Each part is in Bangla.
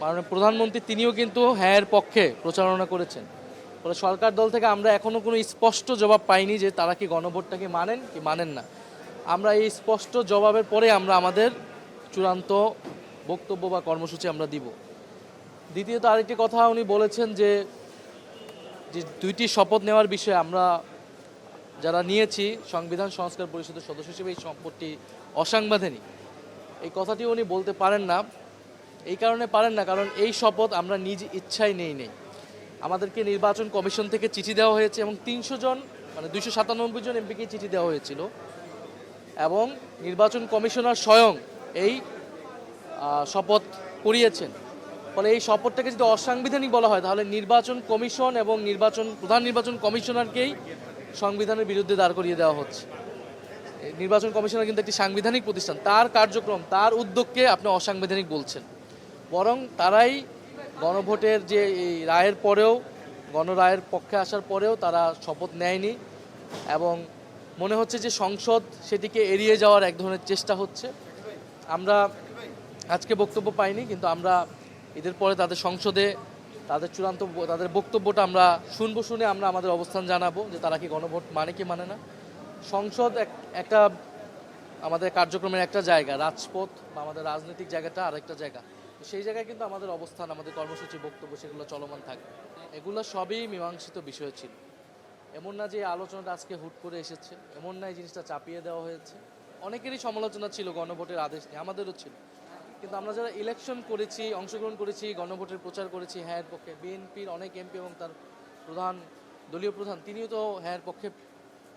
মাননীয় প্রধানমন্ত্রী তিনিও কিন্তু হ্যাঁর পক্ষে প্রচারণা করেছেন। ফলে সরকার দল থেকে আমরা এখনো কোনো স্পষ্ট জবাব পাইনি যে তারা কি গণভোটটাকে মানেন কি মানেন না। আমরা এই স্পষ্ট জবাবের পরে আমরা আমাদের চূড়ান্ত বক্তব্য বা কর্মসূচি আমরা দিব। দ্বিতীয়ত আরেকটি কথা উনি বলেছেন যে দুইটি শপথ নেওয়ার বিষয়ে আমরা যারা নিয়েছি সংবিধান সংস্কার পরিষদের সদস্য হিসেবে এই শপথটি অসাংবিধানিক, এই কথাটি উনি বলতে পারেন না। এই কারণে পারেন না কারণ এই শপথ আমরা নিজ ইচ্ছায় নেই। আমাদেরকে নির্বাচন কমিশন থেকে চিঠি দেওয়া হয়েছে এবং 300 জন মানে 297 জন এমপিকে চিঠি দেওয়া হয়েছিল এবং নির্বাচন কমিশনার স্বয়ং এই শপথ করিয়েছেন। ফলে এই শপথটাকে যদি অসাংবিধানিক বলা হয় তাহলে নির্বাচন কমিশন এবং প্রধান নির্বাচন কমিশনারকেই সংবিধানের বিরুদ্ধে দাঁড় করিয়ে দেওয়া হচ্ছে। নির্বাচন কমিশনার কিন্তু একটি সাংবিধানিক প্রতিষ্ঠান, তার কার্যক্রম তার উদ্যোগকে আপনি অসাংবিধানিক বলছেন। বরং তারাই গণভোটের যে এই রায়ের পরেও গণরায়ের পক্ষে আসার পরেও তারা শপথ নেয়নি এবং মনে হচ্ছে যে সংসদ সেটিকে এড়িয়ে যাওয়ার এক ধরনের চেষ্টা হচ্ছে। আমরা আজকে বক্তব্য পাইনি, কিন্তু আমরা এদের পরে তাদের সংসদে তাদের বক্তব্যটা আমরা শুনে আমরা আমাদের অবস্থান জানাবো যে তারা কি গণভোট মানে কি মানে না। সংসদ একটা আমাদের কার্যক্রমের একটা জায়গা, রাজপথ বা আমাদের রাজনৈতিক জায়গাটা আরেকটা জায়গা। সেই জায়গায় কিন্তু আমাদের অবস্থান, আমাদের কর্মসূচি, বক্তব্য সেগুলো চলমান থাকবে। এগুলো সবই মীমাংসিত বিষয় ছিল। এমন না যে আলোচনাটা আজকে হুট করে এসেছে, এমন না এই জিনিসটা চাপিয়ে দেওয়া হয়েছে। অনেকেরই সমালোচনা ছিল গণভোটের আদেশ নিয়ে, আমাদেরও ছিল। কিন্তু আমরা যারা ইলেকশন করেছি, অংশগ্রহণ করেছি, গণভোটের প্রচার করেছি হ্যাঁর পক্ষে, বিএনপির অনেক এমপি এবং তার দলীয় প্রধান তিনিও তো হ্যাঁর পক্ষে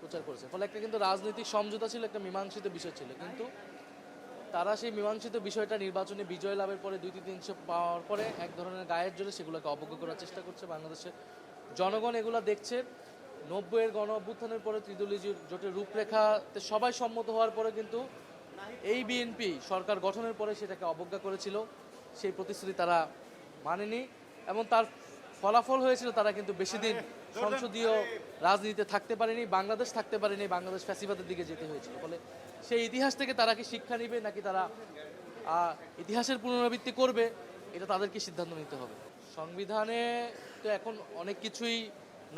প্রচার করেছেন। ফলে একটা কিন্তু রাজনৈতিক সমঝোতা ছিল, একটা মীমাংসিত বিষয় ছিল। কিন্তু তারা সেই মীমাংসিত বিষয়টা নির্বাচনে বিজয় লাভের পরে 2-300 পাওয়ার পরে এক ধরনের গায়ের জোরে সেগুলোকে অবজ্ঞা করার চেষ্টা করছে। বাংলাদেশের জনগণ এগুলো দেখছে। 90-এর গণ অভ্যুত্থানের পরে ত্রিদলীয় জোটের রূপরেখাতে সবাই সম্মত হওয়ার পরে কিন্তু এই বিএনপি সরকার গঠনের পরে সেটাকে অবজ্ঞা করেছিল, সেই প্রতিশ্রুতি তারা মানেনি এবং তার ফলাফল হয়েছিল তারা কিন্তু বেশি দিন সংসদীয় রাজনীতিতে থাকতে পারেনি, বাংলাদেশ থাকতে পারেনি, বাংলাদেশ ফ্যাসিবাদের দিকে যেতে হয়েছিল। ফলে সেই ইতিহাস থেকে তারা কি শিক্ষা নেবে নাকি তারা ইতিহাসের পুনরাবৃত্তি করবে, এটা তাদেরকে সিদ্ধান্ত নিতে হবে। সংবিধানে তো এখন অনেক কিছুই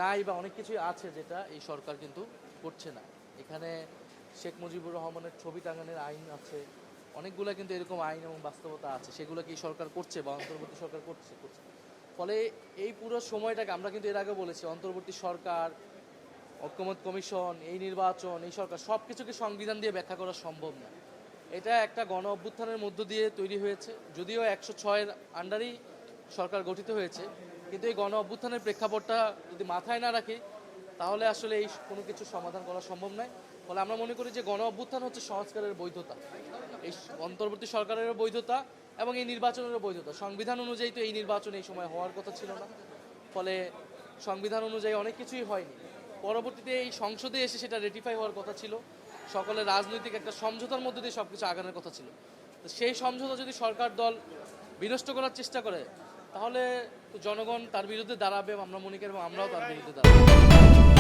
নাই বা অনেক কিছুই আছে যেটা এই সরকার কিন্তু করছে না। এখানে শেখ মুজিবুর রহমানের ছবি টাঙানোর আইন আছে, অনেকগুলো কিন্তু এরকম আইন এবং বাস্তবতা আছে, সেগুলো কি সরকার করছে বা অন্তর্বর্তী সরকার করছে। ফলে এই পুরো সময়টাকে আমরা কিন্তু এর আগে বলেছি, অন্তর্বর্তী সরকার, ঐকমত্য কমিশন, এই নির্বাচন, এই সরকার সব কিছুকে সংবিধান দিয়ে ব্যাখ্যা করা সম্ভব না। এটা একটা গণ অভ্যুত্থানের মধ্য দিয়ে তৈরি হয়েছে, যদিও 106-এর আন্ডারেই সরকার গঠিত হয়েছে, কিন্তু এই গণ অভ্যুত্থানের প্রেক্ষাপটটা যদি মাথায় না রাখি তাহলে আসলে এই কোনো কিছু সমাধান করা সম্ভব নয়। ফলে আমরা মনে করি যে গণ অভ্যুত্থান হচ্ছে সংস্কারের বৈধতা, এই অন্তর্বর্তী সরকারেরও বৈধতা এবং এই নির্বাচনেরও বৈধতা। সংবিধান অনুযায়ী তো এই নির্বাচন এই সময় হওয়ার কথা ছিল না, ফলে সংবিধান অনুযায়ী অনেক কিছুই হয়নি। পরবর্তীতে এই সংসদে এসে সেটা রেটিফাই হওয়ার কথা ছিল, সকলের রাজনৈতিক একটা সমঝোতার মধ্যে দিয়ে সব কিছু আগানোর কথা ছিল। তো সেই সমঝোতা যদি সরকার দল বিনষ্ট করার চেষ্টা করে তাহলে জনগণ তার বিরুদ্ধে দাঁড়াবে, আমরা মনে করি, এবং আমরাও তার বিরুদ্ধে দাঁড়াবো।